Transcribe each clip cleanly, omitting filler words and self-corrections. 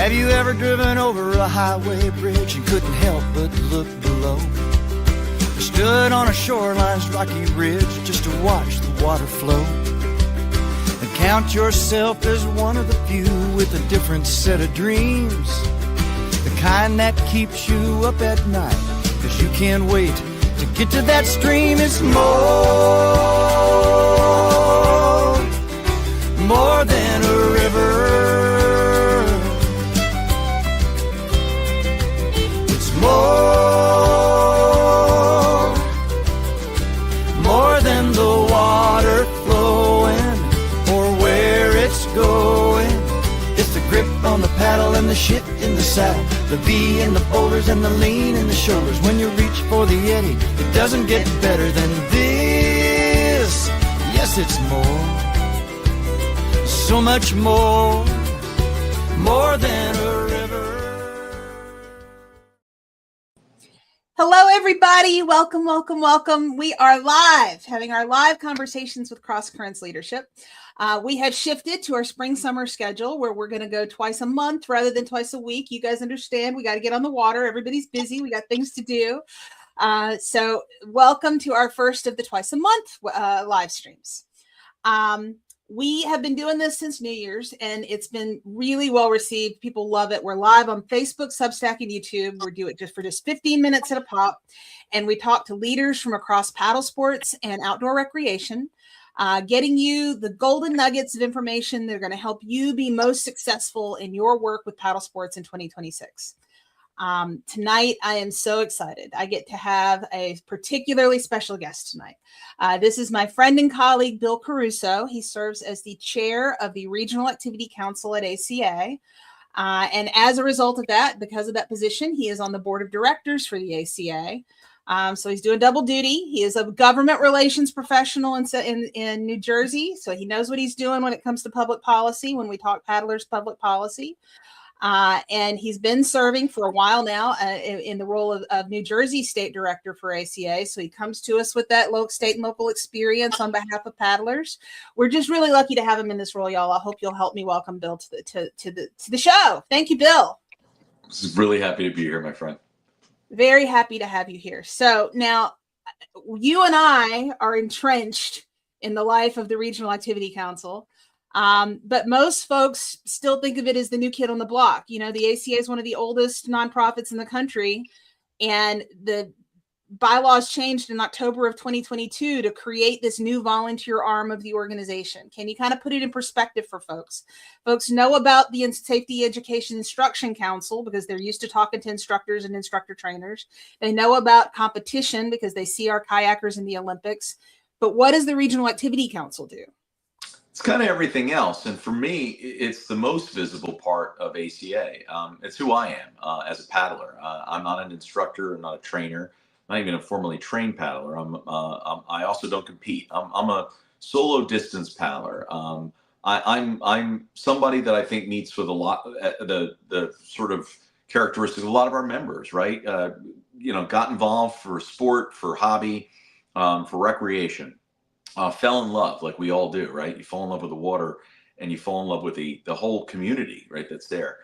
Have you ever driven over a highway bridge and couldn't help but look below? Or stood on a shoreline's rocky ridge just to watch the water flow? And count yourself as one of the few with a different set of dreams, the kind that keeps you up at night, 'cause you can't wait to get to that stream. It's more than a river. It's more than the water flowing or where it's going. It's the grip on the paddle and the shit in the saddle, the V in the boulders and the lean in the shoulders. When you reach for the eddy, it doesn't get better than this. Yes, it's more. So much more than a river. Hello, everybody. Welcome, welcome, welcome. We are live, having our live conversations with Cross Currents Leadership. We have shifted to our spring-summer schedule where we're going to go twice a month rather than twice a week. You guys understand we got to get on the water. Everybody's busy. We got things to do. So welcome to our first of the twice a month live streams. We have been doing this since New Year's, and it's been really well received. People love it. We're live on Facebook, Substack, and YouTube. We do it just 15 minutes at a pop, and we talk to leaders from across paddle sports and outdoor recreation, getting you the golden nuggets of information that are going to help you be most successful in your work with paddle sports in 2026. Tonight, I am so excited. I get to have a particularly special guest tonight. This is my friend and colleague, Bill Caruso. He serves as the chair of the Regional Activity Council at ACA. And as a result of that, because of that position, he is on the board of directors for the ACA. So he's doing double duty. He is a government relations professional in New Jersey. So he knows what he's doing when it comes to public policy, when we talk paddlers public policy. And he's been serving for a while now in the role of New Jersey State Director for ACA. So he comes to us with that state and local experience on behalf of paddlers. We're just really lucky to have him in this role, y'all. I hope you'll help me welcome Bill to the show. Thank you, Bill. Really happy to be here, my friend. Very happy to have you here. So now you and I are entrenched in the life of the Regional Activity Council. But most folks still think of it as the new kid on the block. You know, the ACA is one of the oldest nonprofits in the country, and the bylaws changed in October of 2022 to create this new volunteer arm of the organization. Can you kind of put it in perspective for folks? Folks know about the Safety Education Instruction Council because they're used to talking to instructors and instructor trainers. They know about competition because they see our kayakers in the Olympics. But what does the Regional Activity Council do? It's kind of everything else. And for me, it's the most visible part of ACA. It's who I am as a paddler. I'm not an instructor. I'm not a trainer. I'm not even a formally trained paddler. I also don't compete. I'm a solo distance paddler. I'm somebody that I think meets with a lot the sort of characteristics of a lot of our members, right? Got involved for sport, for hobby, for recreation. Fell in love like we all do, right? You fall in love with the water and you fall in love with the whole community, right? That's there.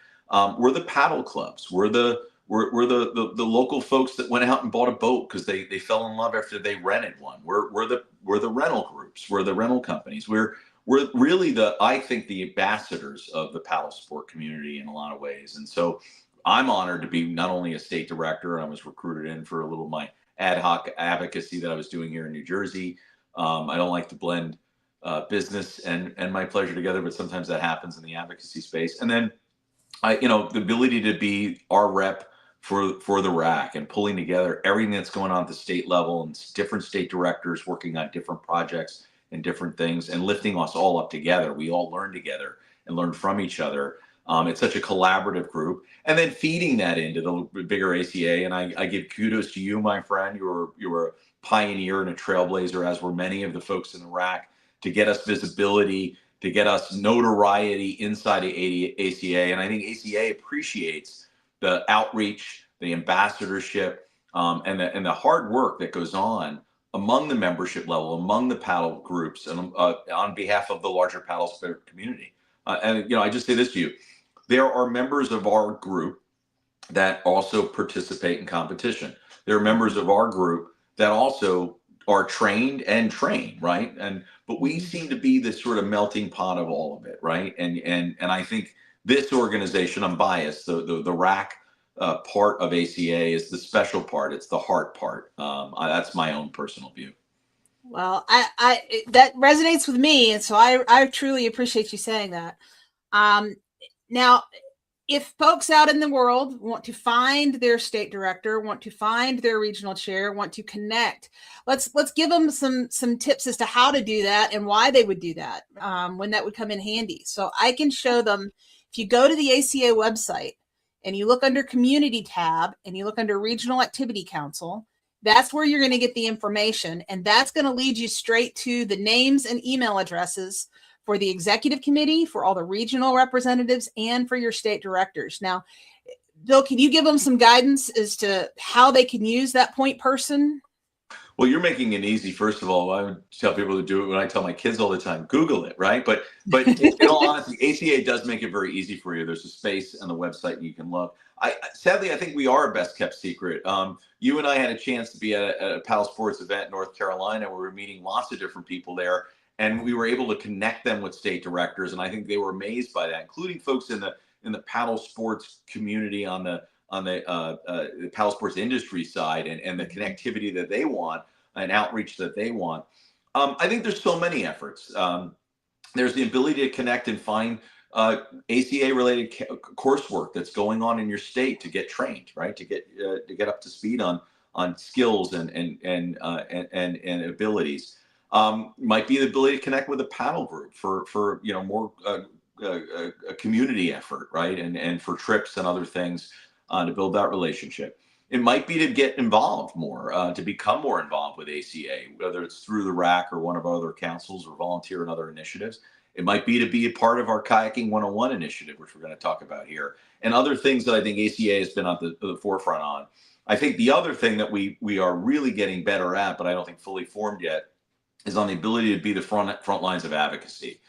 We're the paddle clubs. We're the local folks that went out and bought a boat because they fell in love after they rented one. We're the rental groups. We're the rental companies. We're really I think the ambassadors of the paddle sport community in a lot of ways. And so I'm honored to be not only a state director. I was recruited in for a little of my ad hoc advocacy that I was doing here in New Jersey. I don't like to blend business and my pleasure together, but sometimes that happens in the advocacy space. And then, the ability to be our rep for the RAC and pulling together everything that's going on at the state level and different state directors working on different projects and different things and lifting us all up together. We all learn together and learn from each other. It's such a collaborative group, and then feeding that into the bigger ACA. And I give kudos to you, my friend. You were a pioneer and a trailblazer, as were many of the folks in the RAC, to get us visibility, to get us notoriety inside the ACA. And I think ACA appreciates the outreach, the ambassadorship, and the hard work that goes on among the membership level, among the paddle groups, and on behalf of the larger paddle sport community. I just say this to you: there are members of our group that also participate in competition. There are members of our group that also are trained, right? But we seem to be this sort of melting pot of all of it, right? And I think this organization, I'm biased, the RAC part of ACA is the special part. It's the heart part. That's my own personal view. Well, I that resonates with me, and so I truly appreciate you saying that. Now, if folks out in the world want to find their state director, want to find their regional chair, want to connect, let's give them some tips as to how to do that and why they would do that, when that would come in handy. So I can show them, if you go to the ACA website and you look under Community tab and you look under Regional Activity Council, that's where you're going to get the information, and that's going to lead you straight to the names and email addresses for the executive committee, for all the regional representatives, and for your state directors. Now, Bill, can you give them some guidance as to how they can use that point person? Well, you're making it easy. First of all, I would tell people to do it when I tell my kids all the time, Google it, right? But in all honesty, ACA does make it very easy for you. There's a space on the website you can look. Sadly, I think we are a best kept secret. You and I had a chance to be at a Paddlesports event in North Carolina, where we were meeting lots of different people there. And we were able to connect them with state directors, and I think they were amazed by that, including folks in the paddle sports community on the paddle sports industry side, and the connectivity that they want and outreach that they want. I think there's so many efforts. There's the ability to connect and find ACA related coursework that's going on in your state to get trained, right? To get up to speed on skills and abilities. Might be the ability to connect with a paddle group for more a community effort, right? And for trips and other things to build that relationship. It might be to get involved more, to become more involved with ACA, whether it's through the RAC or one of our other councils, or volunteer in other initiatives. It might be to be a part of our Kayaking 101 initiative, which we're going to talk about here, and other things that I think ACA has been on the forefront on. I think the other thing that we are really getting better at, but I don't think fully formed yet, is on the ability to be the front lines of advocacy.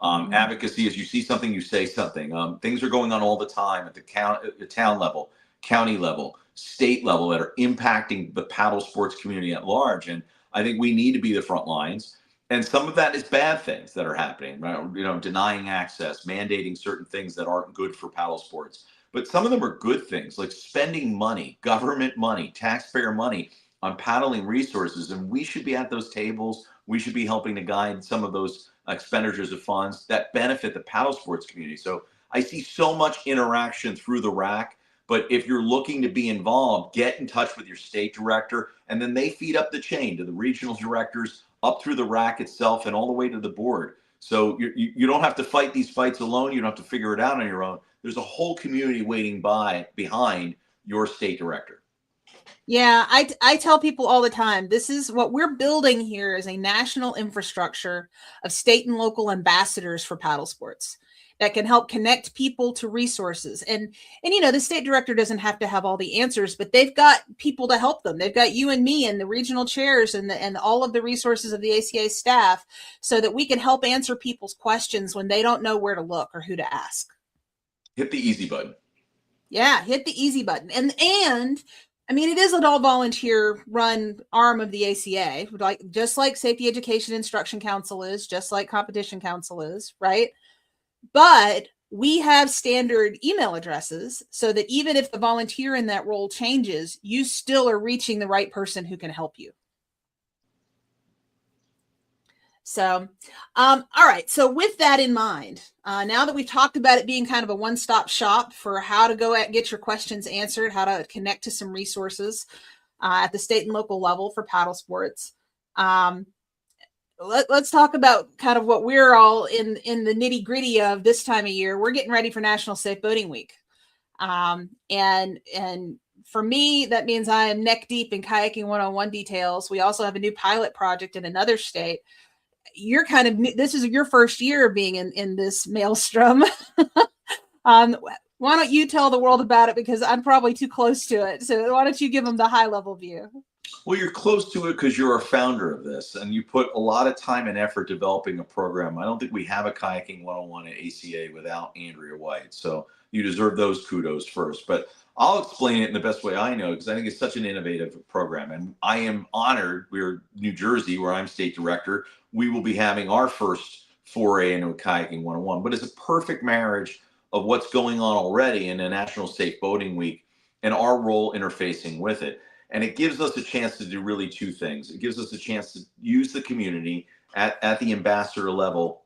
Advocacy is, you see something, you say something. Things are going on all the time at the town level, county level, state level, that are impacting the paddle sports community at large. And I think we need to be the front lines. And some of that is bad things that are happening, right? Denying access, mandating certain things that aren't good for paddle sports. But some of them are good things, like spending money, government money, taxpayer money on paddling resources. And we should be at those tables. We should be helping to guide some of those expenditures of funds that benefit the paddle sports community. So I see so much interaction through the RAC, but if you're looking to be involved, get in touch with your state director, and then they feed up the chain to the regional directors, up through the RAC itself, and all the way to the board. So you don't have to fight these fights alone. You don't have to figure it out on your own. There's a whole community waiting behind your state director. Yeah, I tell people all the time, this is what we're building here, is a national infrastructure of state and local ambassadors for paddle sports that can help connect people to resources. And the state director doesn't have to have all the answers, but they've got people to help them. They've got you and me and the regional chairs and all of the resources of the ACA staff, so that we can help answer people's questions when they don't know where to look or who to ask. Hit the easy button. Yeah, hit the easy button. And I mean, it is an all volunteer run arm of the ACA, just like Safety Education Instruction Council is, just like Competition Council is, right? But we have standard email addresses, so that even if the volunteer in that role changes, you still are reaching the right person who can help you. So, all right. So with that in mind, now that we've talked about it being kind of a one-stop shop for how to go get your questions answered, how to connect to some resources at the state and local level for paddle sports, let's talk about kind of what we're all in the nitty-gritty of this time of year. We're getting ready for National Safe Boating Week. And for me, that means I am neck deep in Kayaking 101 details. We also have a new pilot project in another state. You're kind of this is your first year being in this maelstrom. Why don't you tell the world about it, because I'm probably too close to it. So why don't you give them the high level view? Well, you're close to it because you're a founder of this and you put a lot of time and effort developing a program. I don't think we have a Kayaking 101 at ACA without Andrea White. So you deserve those kudos first. But I'll explain it in the best way I know because I think it's such an innovative program. And I am honored. We're New Jersey, where I'm state director. We will be having our first foray into a Kayaking 101. But it's a perfect marriage of what's going on already in a National Safe Boating Week and our role interfacing with it. And it gives us a chance to do really two things. It gives us a chance to use the community at the ambassador level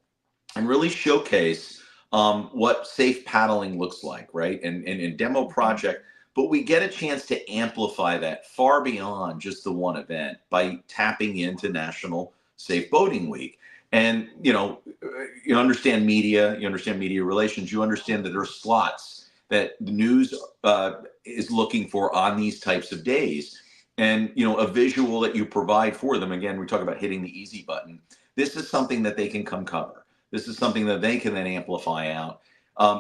and really showcase what safe paddling looks like, right? And demo project. But we get a chance to amplify that far beyond just the one event by tapping into National Safe Boating Week. And, you understand media, you understand media relations, you understand that there are slots that the news is looking for on these types of days. And, a visual that you provide for them. Again, we talk about hitting the easy button. This is something that they can come cover. This is something that they can then amplify out.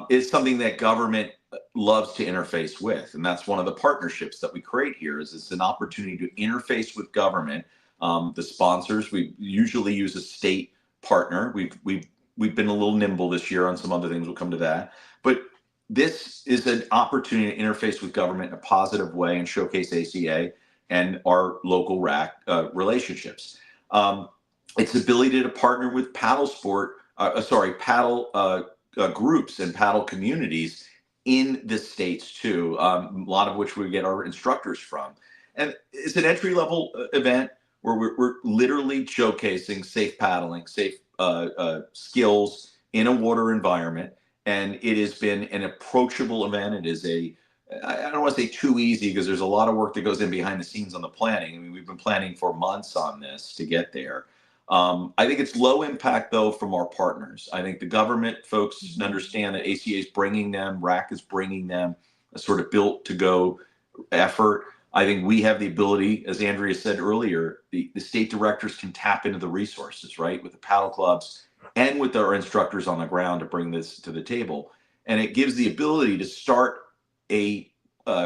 It's something that government loves to interface with. And that's one of the partnerships that we create here is it's an opportunity to interface with government. The sponsors, we usually use a state partner. We've been a little nimble this year on some other things. We'll come to that. But this is an opportunity to interface with government in a positive way and showcase ACA and our local RAC relationships. Its ability to partner with paddle groups and paddle communities in the states too, a lot of which we get our instructors from. And it's an entry-level event where we're literally showcasing safe paddling, safe skills in a water environment. And it has been an approachable event. It is I don't want to say too easy because there's a lot of work that goes in behind the scenes on the planning. I mean, we've been planning for months on this to get there. I think it's low impact, though, from our partners. I think the government folks understand that ACA is bringing them, RAC is bringing them a sort of built to go effort. I think we have the ability, as Andrea said earlier, the state directors can tap into the resources, right, with the paddle clubs and with our instructors on the ground to bring this to the table. And it gives the ability to start a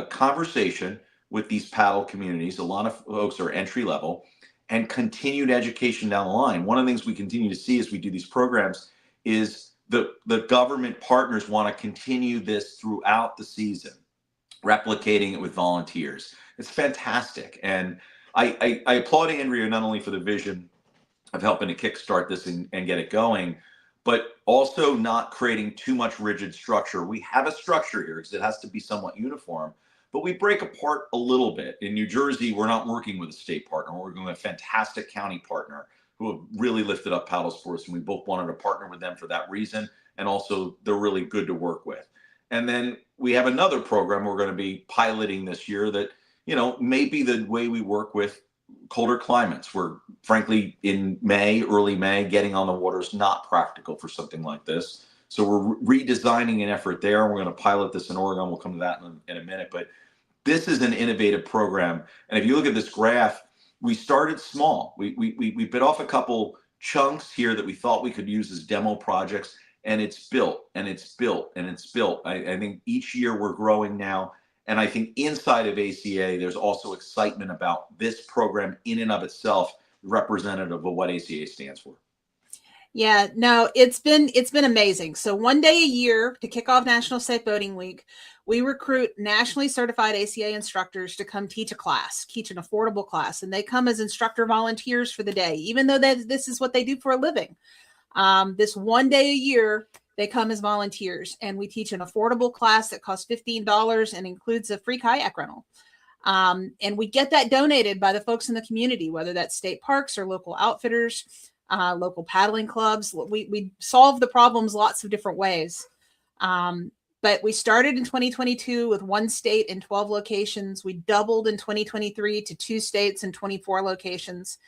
conversation with these paddle communities. A lot of folks are entry level and continued education down the line. One of the things we continue to see as we do these programs is the government partners want to continue this throughout the season, replicating it with volunteers. It's fantastic. And I applaud Andrea not only for the vision of helping to kickstart this and get it going, but also not creating too much rigid structure. We have a structure here because it has to be somewhat uniform, but we break apart a little bit. In New Jersey, we're not working with a state partner. We're working with a fantastic county partner who have really lifted up Paddlesports, and we both wanted to partner with them for that reason. And also, they're really good to work with. And then we have another program we're going to be piloting this year that, may be the way we work with colder climates. We're frankly in early May, getting on the water is not practical for something like this. So we're redesigning an effort there. We're going to pilot this in Oregon. We'll come to that in a minute. But this is an innovative program. And if you look at this graph, we started small. We bit off a couple chunks here that we thought we could use as demo projects. And it's built and it's built and it's built. I think each year we're growing now. And I think inside of ACA, there's also excitement about this program in and of itself, representative of what ACA stands for. Yeah, no, it's been amazing. So one day a year to kick off National Safe Boating Week, we recruit nationally certified ACA instructors to come teach an affordable class. And they come as instructor volunteers for the day, even though this is what they do for a living. This one day a year, they come as volunteers, and we teach an affordable class that costs $15 and includes a free kayak rental. And we get that donated by the folks in the community, whether that's state parks or local outfitters, local paddling clubs. We solve the problems lots of different ways. But we started in 2022 with 1 state and 12 locations. We doubled in 2023 to 2 states and 24 locations.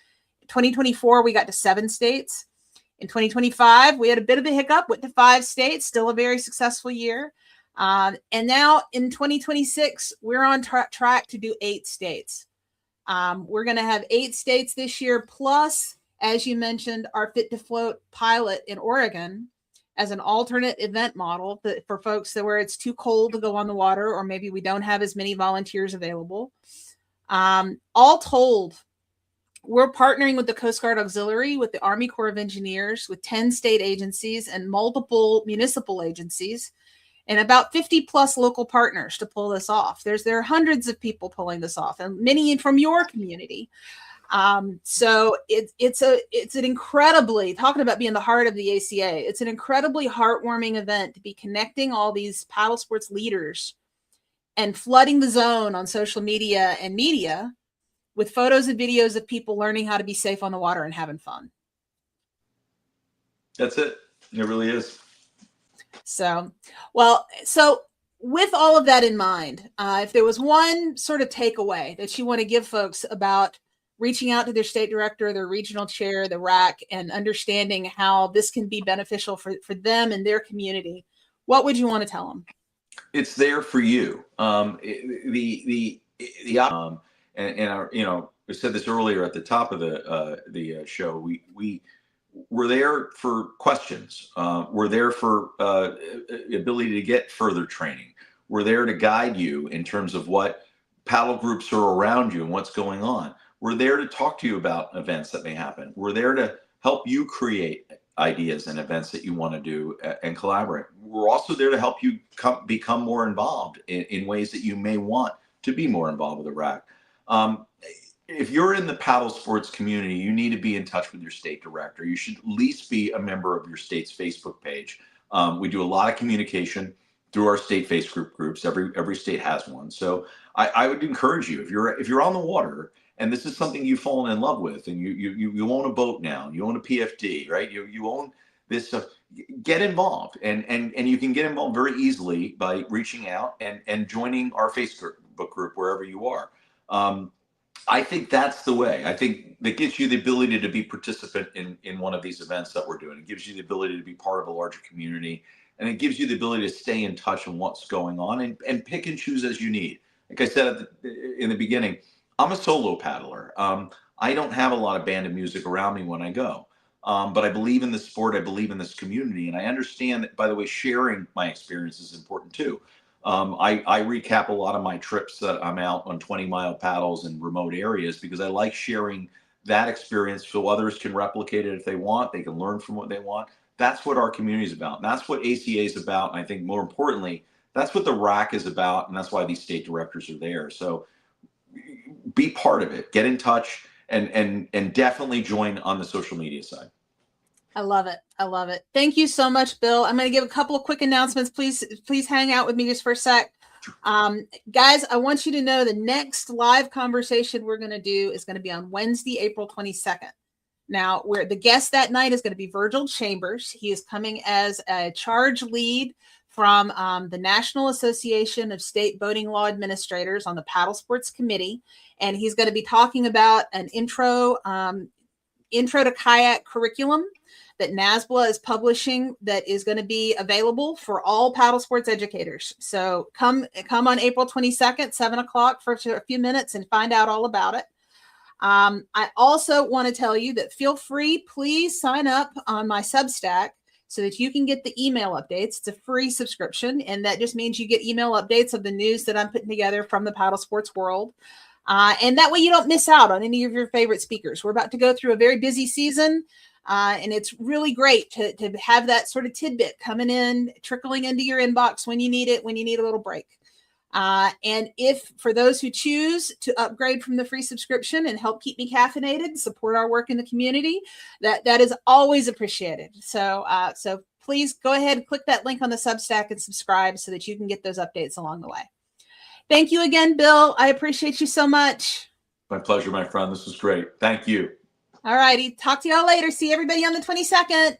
In 2024, we got to 7 states. In 2025, we had a bit of a hiccup, went to 5 states, still a very successful year. And now in 2026, we're on track to do 8 states. We're going to have 8 states this year, plus, as you mentioned, our Fit to Float pilot in Oregon as an alternate event model for folks where it's too cold to go on the water, or maybe we don't have as many volunteers available. All told, we're partnering with the Coast Guard Auxiliary, with the Army Corps of Engineers, with 10 state agencies and multiple municipal agencies, and about 50 plus local partners to pull this off. There are hundreds of people pulling this off, and many from your community. So it's an incredibly, talking about being the heart of the ACA, it's an incredibly heartwarming event to be connecting all these paddle sports leaders and flooding the zone on social media and media with photos and videos of people learning how to be safe on the water and having fun. That's it. It really is. So with all of that in mind, if there was one sort of takeaway that you want to give folks about reaching out to their state director, their regional chair, the RAC, and understanding how this can be beneficial for them and their community, what would you want to tell them? It's there for you. And we said this earlier at the top of the show. We're there for questions. We're there for ability to get further training. We're there to guide you in terms of what paddle groups are around you and what's going on. We're there to talk to you about events that may happen. We're there to help you create ideas and events that you want to do and collaborate. We're also there to help you become more involved in ways that you may want to be more involved with the RAC. If you're in the paddle sports community, you need to be in touch with your state director. You should at least be a member of your state's Facebook page. We do a lot of communication through our state Facebook groups. Every state has one. So I would encourage you, if you're on the water and this is something you've fallen in love with, and you own a boat now, you own a PFD, right? You own this stuff. Get involved, and you can get involved very easily by reaching out and joining our Facebook group wherever you are. I think that's the way. I think that gives you the ability to be participant in one of these events that we're doing. It gives you the ability to be part of a larger community, and it gives you the ability to stay in touch on what's going on and pick and choose as you need. Like I said in the beginning, I'm a solo paddler. I don't have a lot of band of music around me when I go, but I believe in this sport. I believe in this community, and I understand that, by the way, sharing my experience is important too. I recap a lot of my trips that I'm out on 20-mile paddles in remote areas because I like sharing that experience so others can replicate it if they want. They can learn from what they want. That's what our community is about. That's what ACA is about. And I think more importantly, that's what the RAC is about. And that's why these state directors are there. So be part of it, get in touch, and definitely join on the social media side. I love it. I love it. Thank you so much, Bill. I'm going to give a couple of quick announcements. Please hang out with me just for a sec. Guys, I want you to know the next live conversation we're going to do is going to be on Wednesday, April 22nd. Now, where the guest that night is going to be Virgil Chambers. He is coming as a charge lead from the National Association of State Boating Law Administrators on the Paddle Sports Committee. And he's going to be talking about an intro to kayak curriculum that NASBLA is publishing that is going to be available for all paddle sports educators. So come on April 22nd, 7 o'clock for a few minutes and find out all about it. I also want to tell you that feel free, please sign up on my Substack so that you can get the email updates. It's a free subscription, and that just means you get email updates of the news that I'm putting together from the paddle sports world. And that way you don't miss out on any of your favorite speakers. We're about to go through a very busy season, and it's really great to have that sort of tidbit coming in, trickling into your inbox when you need it, when you need a little break. And if for those who choose to upgrade from the free subscription and help keep me caffeinated, support our work in the community, that is always appreciated. So please go ahead and click that link on the Substack and subscribe so that you can get those updates along the way. Thank you again, Bill. I appreciate you so much. My pleasure, my friend. This was great. Thank you. All righty. Talk to y'all later. See everybody on the 22nd.